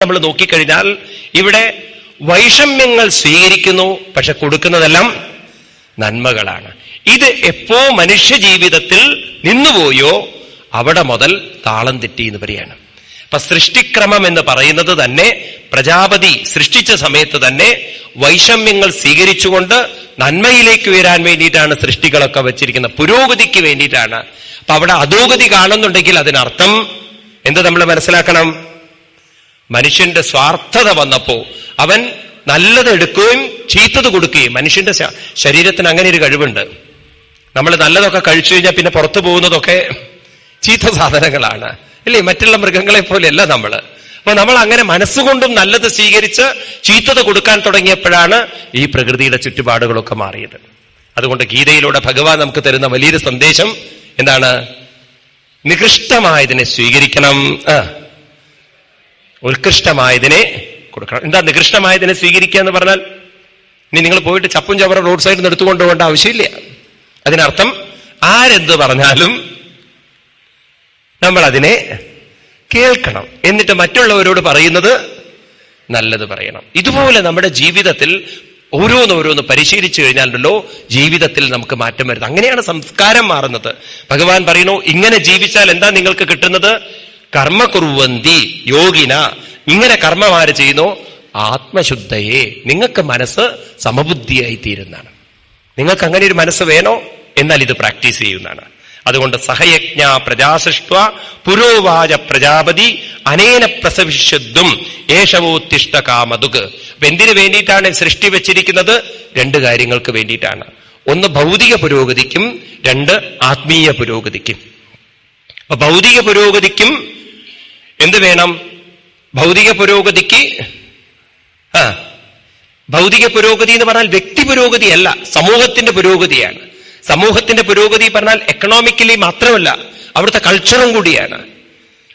നമ്മൾ നോക്കിക്കഴിഞ്ഞാൽ ഇവിടെ വൈഷമ്യങ്ങൾ സ്വീകരിക്കുന്നു, പക്ഷെ കൊടുക്കുന്നതെല്ലാം നന്മകളാണ്. ഇത് എപ്പോ മനുഷ്യ ജീവിതത്തിൽ നിന്നുപോയോ അവിടെ മുതൽ താളം തെറ്റി എന്ന് പറയാണ്. അപ്പൊ സൃഷ്ടിക്രമം എന്ന് പറയുന്നത് തന്നെ പ്രജാപതി സൃഷ്ടിച്ച സമയത്ത് തന്നെ വൈഷമ്യങ്ങൾ സ്വീകരിച്ചുകൊണ്ട് നന്മയിലേക്ക് ഉയരാൻ വേണ്ടിയിട്ടാണ് സൃഷ്ടികളൊക്കെ വെച്ചിരിക്കുന്നത്, പുരോഗതിക്ക് വേണ്ടിയിട്ടാണ്. അപ്പൊ അവിടെ അധോഗതി കാണുന്നുണ്ടെങ്കിൽ അതിനർത്ഥം എന്ത് നമ്മൾ മനസ്സിലാക്കണം? മനുഷ്യന്റെ സ്വാർത്ഥത വന്നപ്പോ അവൻ നല്ലത് എടുക്കുകയും ചീത്തത് കൊടുക്കുകയും. മനുഷ്യന്റെ ശരീരത്തിന് അങ്ങനെ ഒരു കഴിവുണ്ട്. നമ്മൾ നല്ലതൊക്കെ കഴിച്ചു കഴിഞ്ഞാൽ പിന്നെ പുറത്തു പോകുന്നതൊക്കെ ചീത്ത സാധനങ്ങളാണ്, ഇല്ലേ? മറ്റുള്ള മൃഗങ്ങളെ പോലെയല്ല നമ്മൾ. അപ്പൊ നമ്മൾ അങ്ങനെ മനസ്സുകൊണ്ടും നല്ലത് സ്വീകരിച്ച് ചീത്തത് കൊടുക്കാൻ തുടങ്ങിയപ്പോഴാണ് ഈ പ്രകൃതിയുടെ ചുറ്റുപാടുകളൊക്കെ മാറിയത്. അതുകൊണ്ട് ഗീതയിലൂടെ ഭഗവാൻ നമുക്ക് തരുന്ന വലിയൊരു സന്ദേശം എന്താണ്? നികൃഷ്ടമായതിനെ സ്വീകരിക്കണം, ഉത്കൃഷ്ടമായതിനെ കൊടുക്കണം. എന്താ നികൃഷ്ടമായതിനെ സ്വീകരിക്കുക എന്ന് പറഞ്ഞാൽ? ഇനി നിങ്ങൾ പോയിട്ട് ചപ്പും ചവറും റോഡ് സൈഡിൽ നിന്ന് എടുത്തുകൊണ്ട് പോകേണ്ട ആവശ്യമില്ല. അതിനർത്ഥം ആരെന്ത് പറഞ്ഞാലും നമ്മൾ അതിനെ കേൾക്കണം, എന്നിട്ട് മറ്റുള്ളവരോട് പറയുന്നത് നല്ലത് പറയണം. ഇതുപോലെ നമ്മുടെ ജീവിതത്തിൽ ഓരോന്നോരോന്ന് പരിശീലിച്ചു കഴിഞ്ഞാലല്ലോ ജീവിതത്തിൽ നമുക്ക് മാറ്റം വരുന്നത്. അങ്ങനെയാണ് സംസ്കാരം മാറുന്നത്. ഭഗവാൻ പറയുന്നു, ഇങ്ങനെ ജീവിച്ചാൽ എന്താ നിങ്ങൾക്ക് കിട്ടുന്നത്? കർമ്മ കുർവന്തി യോഗിന. ഇങ്ങനെ കർമ്മമാര് ചെയ്യുന്നു? ആത്മശുദ്ധയെ. നിങ്ങൾക്ക് മനസ്സ് സമബുദ്ധിയായി തീരുന്നതാണ്. നിങ്ങൾക്ക് അങ്ങനെ ഒരു മനസ്സ് വേണോ? എന്നാൽ ഇത് പ്രാക്ടീസ് ചെയ്യുന്നതാണ്. അതുകൊണ്ട് സഹയജ്ഞ പ്രജാസൃഷ്ട പുരോവാച പ്രജാപതി അനേന പ്രസവിഷ്യദ്ദും ഏഷവോത്തിഷ്ട കാമതുക്. അപ്പൊ എന്തിനു വേണ്ടിയിട്ടാണ് സൃഷ്ടി വെച്ചിരിക്കുന്നത്? രണ്ട് കാര്യങ്ങൾക്ക് വേണ്ടിയിട്ടാണ്. ഒന്ന് ഭൗതിക പുരോഗതിക്കും, രണ്ട് ആത്മീയ പുരോഗതിക്കും. അപ്പൊ ഭൗതിക പുരോഗതിക്കും എന്ത് വേണം? ഭൗതിക പുരോഗതിക്ക് ഭൗതിക പുരോഗതി എന്ന് പറഞ്ഞാൽ വ്യക്തി പുരോഗതിയല്ല, സമൂഹത്തിന്റെ പുരോഗതിയാണ്. സമൂഹത്തിന്റെ പുരോഗതി പറഞ്ഞാൽ എക്കണോമിക്കലി മാത്രമല്ല, അവിടുത്തെ കൾച്ചറും കൂടിയാണ്.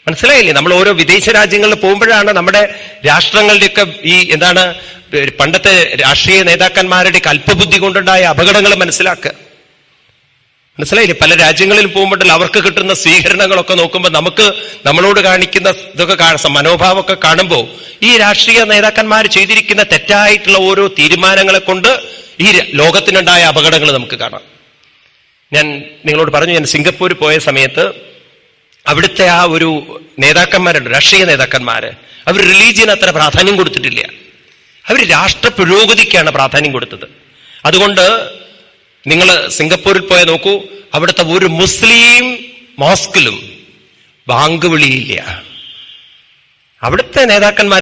മനസ്സിലായില്ലേ? നമ്മൾ ഓരോ വിദേശ രാജ്യങ്ങളിൽ പോകുമ്പോഴാണ് നമ്മുടെ രാഷ്ട്രങ്ങളുടെയൊക്കെ ഈ എന്താണ് പണ്ടത്തെ രാഷ്ട്രീയ നേതാക്കന്മാരുടെ അല്പബുദ്ധി കൊണ്ടുണ്ടായ അപകടങ്ങൾ മനസ്സിലാക്കുക. മനസ്സിലായില്ലേ? പല രാജ്യങ്ങളിൽ പോകുമ്പോഴല്ല അവർക്ക് കിട്ടുന്ന സ്വീകരണങ്ങളൊക്കെ നോക്കുമ്പോൾ നമുക്ക് നമ്മളോട് കാണിക്കുന്ന ഇതൊക്കെ മനോഭാവമൊക്കെ കാണുമ്പോൾ ഈ രാഷ്ട്രീയ നേതാക്കന്മാർ ചെയ്തിരിക്കുന്ന തെറ്റായിട്ടുള്ള ഓരോ തീരുമാനങ്ങളെ കൊണ്ട് ഈ ലോകത്തിനുണ്ടായ അപകടങ്ങൾ നമുക്ക് കാണാം. ഞാൻ നിങ്ങളോട് പറഞ്ഞു, ഞാൻ സിംഗപ്പൂർ പോയ സമയത്ത് അവിടുത്തെ ആ ഒരു നേതാക്കന്മാരുണ്ട്, രാഷ്ട്രീയ നേതാക്കന്മാര്, അവർ റിലീജിയന് അത്ര പ്രാധാന്യം കൊടുത്തിട്ടില്ല. അവർ രാഷ്ട്ര പുരോഗതിക്കാണ് പ്രാധാന്യം കൊടുത്തത്. അതുകൊണ്ട് നിങ്ങൾ സിംഗപ്പൂരിൽ പോയ നോക്കൂ, അവിടുത്തെ ഒരു മുസ്ലിം മോസ്കിലും ബാങ്ക് വിളിയില്ല. അവിടുത്തെ നേതാക്കന്മാർ